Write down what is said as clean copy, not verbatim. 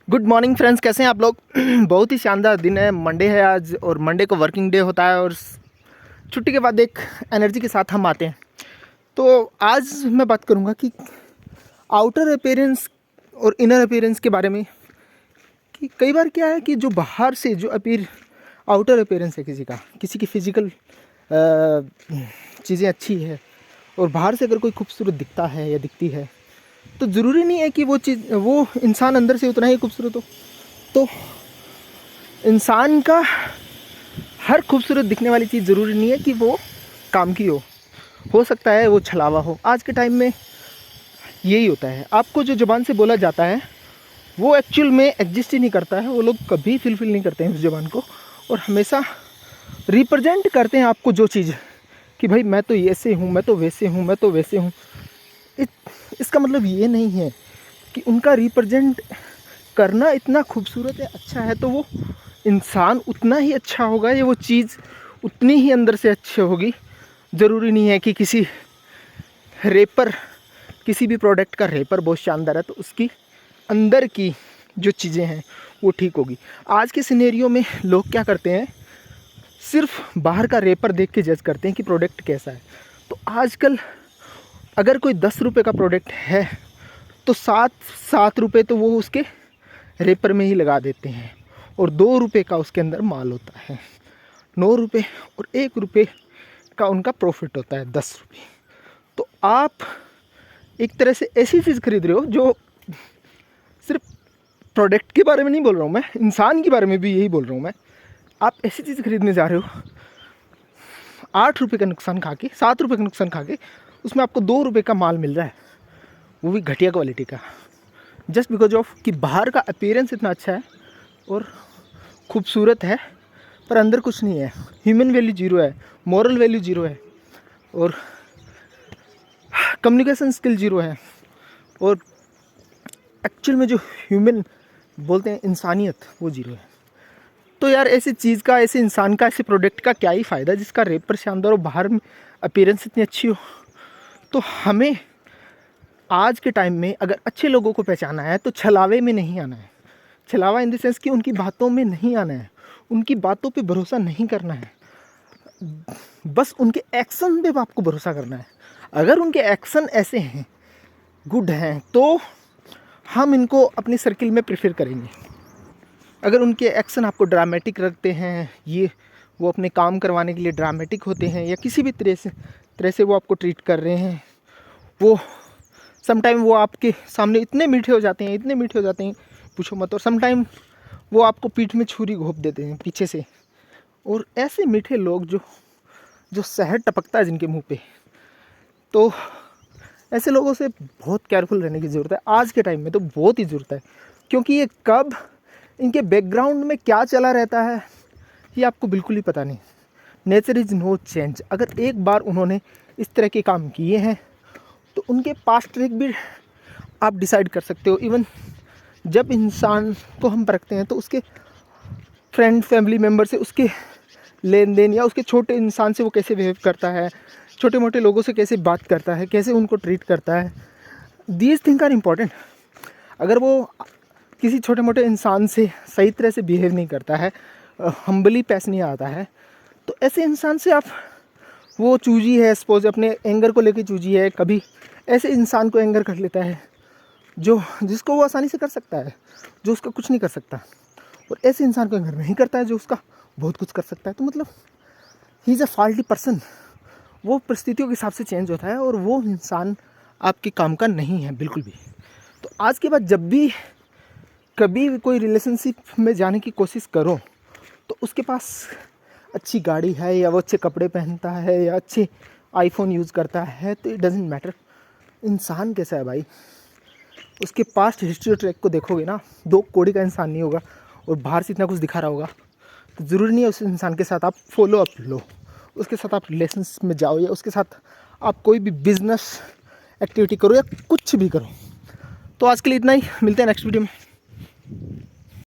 Good morning friends, कैसे हैं आप लोग। बहुत ही शानदार दिन है, मंडे है आज और मंडे को वर्किंग डे होता है और छुट्टी के बाद एक एनर्जी के साथ हम आते हैं। तो आज मैं बात करूंगा कि आउटर अपीयरेंस और इनर अपीयरेंस के बारे में। कि कई बार क्या है कि जो बाहर से जो आउटर अपीयरेंस है किसी की फिजिकल चीज़ें अच्छी है और बाहर से अगर कोई खूबसूरत दिखता है या दिखती है तो ज़रूरी नहीं है कि वो इंसान अंदर से उतना ही खूबसूरत हो। तो इंसान का हर खूबसूरत दिखने वाली चीज़ ज़रूरी नहीं है कि वो काम की हो सकता है वो छलावा हो। आज के टाइम में यही होता है, आपको जो ज़बान से बोला जाता है वो एक्चुअल में एग्जिस्ट ही नहीं करता है। वो लोग कभी फुलफिल नहीं करते हैं उस ज़बान को और हमेशा रिप्रेजेंट करते हैं आपको जो चीज़ कि भाई मैं तो ऐसे हूँ, मैं तो वैसे हूँ, मैं तो वैसे हूँ। इसका मतलब ये नहीं है कि उनका रिप्रेजेंट करना इतना खूबसूरत है, अच्छा है, तो वो इंसान उतना ही अच्छा होगा या वो चीज़ उतनी ही अंदर से अच्छी होगी। ज़रूरी नहीं है कि किसी भी प्रोडक्ट का रेपर बहुत शानदार है तो उसकी अंदर की जो चीज़ें हैं वो ठीक होगी। आज के सिनेरियो में लोग क्या करते हैं, सिर्फ बाहर का रेपर देख के जज करते हैं कि प्रोडक्ट कैसा है। तो आजकल अगर कोई 10 रुपये का प्रोडक्ट है तो 7 रुपये तो वो उसके रेपर में ही लगा देते हैं और 2 रुपये का उसके अंदर माल होता है। 9 रुपये और 1 रुपये का उनका प्रॉफिट होता है, 10 रुपये। तो आप एक तरह से ऐसी चीज़ खरीद रहे हो जो सिर्फ प्रोडक्ट के बारे में नहीं बोल रहा हूँ मैं, इंसान के बारे में भी यही बोल रहा हूँ मैं। आप ऐसी चीज़ खरीदने जा रहे हो 8 रुपये का नुकसान खा के, 7 रुपये का नुकसान खा के, उसमें आपको 2 रुपये का माल मिल रहा है, वो भी घटिया क्वालिटी का, जस्ट बिकॉज ऑफ कि बाहर का अपीयरेंस इतना अच्छा है और खूबसूरत है पर अंदर कुछ नहीं है। ह्यूमन वैल्यू जीरो है, मॉरल वैल्यू जीरो है और कम्युनिकेशन स्किल जीरो है और एक्चुअल में जो ह्यूमन बोलते हैं इंसानियत, वो जीरो है। तो यार ऐसी चीज़ का, ऐसे इंसान का, ऐसे प्रोडक्ट का क्या ही फ़ायदा जिसका रेपर शानदार और बाहर में अपीयरेंस इतनी अच्छी हो। तो हमें आज के टाइम में अगर अच्छे लोगों को पहचाना है तो छलावे में नहीं आना है। छलावा इन द सेंस कि उनकी बातों में नहीं आना है, उनकी बातों पे भरोसा नहीं करना है, बस उनके एक्शन पे आपको भरोसा करना है। अगर उनके एक्शन ऐसे हैं, गुड हैं, तो हम इनको अपनी सर्किल में प्रेफर करेंगे। अगर उनके एक्शन आपको ड्रामेटिक रखते हैं, वो अपने काम करवाने के लिए ड्रामेटिक होते हैं या किसी भी तरह से वो आपको ट्रीट कर रहे हैं, वो समटाइम वो आपके सामने इतने मीठे हो जाते हैं पूछो मत। और समटाइम वो आपको पीठ में छुरी घोंप देते हैं पीछे से। और ऐसे मीठे लोग जो शहद टपकता है जिनके मुंह पे, तो ऐसे लोगों से बहुत केयरफुल रहने की ज़रूरत है। आज के टाइम में तो बहुत ही ज़रूरत है, क्योंकि ये कब इनके बैकग्राउंड में क्या चला रहता है ये आपको बिल्कुल ही पता नहीं। Nature is no change. अगर एक बार उन्होंने इस तरह के काम किए हैं तो उनके पास्ट ट्रैक भी आप डिसाइड कर सकते हो। इवन जब इंसान को हम परखते हैं तो उसके फ्रेंड फैमिली मेम्बर से उसके लेन देन या उसके छोटे इंसान से वो कैसे बिहेव करता है, छोटे मोटे लोगों से कैसे बात करता है, कैसे उनको ट्रीट करता है, दीज थिंग आर इम्पॉर्टेंट। अगर वो किसी छोटे मोटे इंसान से सही तरह से बिहेव नहीं करता है, हम्बली पेश नहीं आता है, तो ऐसे इंसान से आप, वो चूजी है, सपोज अपने एंगर को लेके चूजी है, कभी ऐसे इंसान को एंगर कर लेता है जिसको वो आसानी से कर सकता है, जो उसका कुछ नहीं कर सकता, और ऐसे इंसान को एंगर नहीं करता है जो उसका बहुत कुछ कर सकता है। तो मतलब he is a faulty person. वो परिस्थितियों के हिसाब से चेंज होता है और वो इंसान आपके काम का नहीं है बिल्कुल भी। तो आज के बाद जब भी कभी भी कोई रिलेशनशिप में जाने की कोशिश करो तो उसके पास अच्छी गाड़ी है या वो अच्छे कपड़े पहनता है या अच्छे आईफोन यूज़ करता है, तो इट डजेंट मैटर इंसान कैसा है भाई। उसके पास्ट हिस्ट्री ट्रैक को देखोगे ना, 2 कौड़ी का इंसान नहीं होगा और बाहर से इतना कुछ दिखा रहा होगा, तो ज़रूरी नहीं है उस इंसान के साथ आप फॉलो अप लो, उसके साथ आप रिलेशनशिप में जाओ या उसके साथ आप कोई भी बिजनेस एक्टिविटी करो या कुछ भी करो। तो आज के लिए इतना ही, मिलते हैं नेक्स्ट वीडियो में।